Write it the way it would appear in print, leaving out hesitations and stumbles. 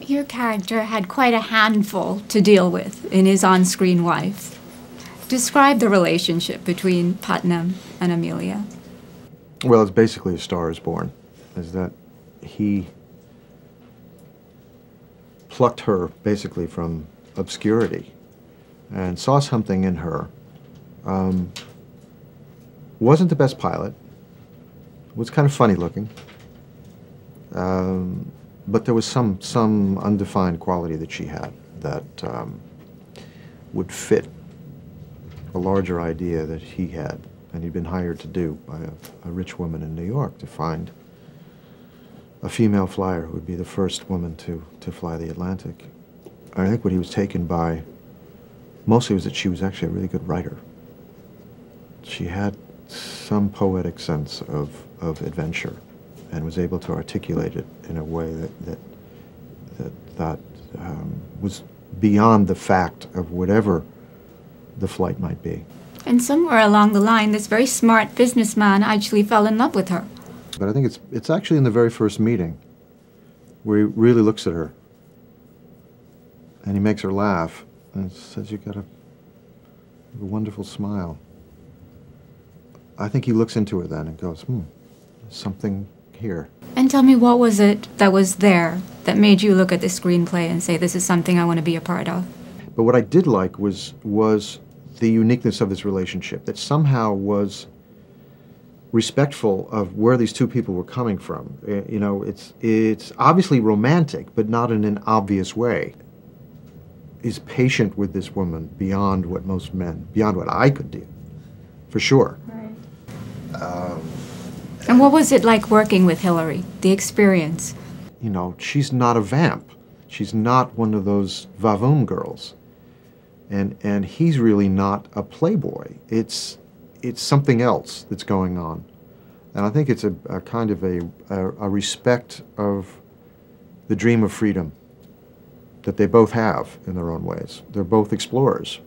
Your character had quite a handful to deal with in his on-screen wife. Describe the relationship between Putnam and Amelia. Well, it's basically A Star is Born, is that he plucked her basically from obscurity and saw something in her. Wasn't the best pilot, was kind of funny looking, but there was some undefined quality that she had that would fit a larger idea that he had, and he'd been hired to do by a rich woman in New York to find a female flyer who would be the first woman to fly the Atlantic. I think what he was taken by mostly was that she was actually a really good writer. She had some poetic sense of adventure and was able to articulate it in a way that was beyond the fact of whatever the flight might be. And somewhere along the line, this very smart businessman actually fell in love with her. But I think it's actually in the very first meeting where he really looks at her and he makes her laugh and says, "You've got a wonderful smile." I think he looks into her then and goes, there's something here. And tell me, what was it that was there that made you look at the screenplay and say, this is something I want to be a part of? But what I did like was the uniqueness of this relationship, that somehow was respectful of where these two people were coming from. You know, it's obviously romantic, but not in an obvious way. He's patient with this woman beyond what most men, beyond what I could do, for sure. Right. And what was it like working with Hilary, the experience? You know, she's not a vamp. She's not one of those vavoom girls. And he's really not a playboy. It's something else that's going on. And I think it's a kind of a respect of the dream of freedom that they both have in their own ways. They're both explorers.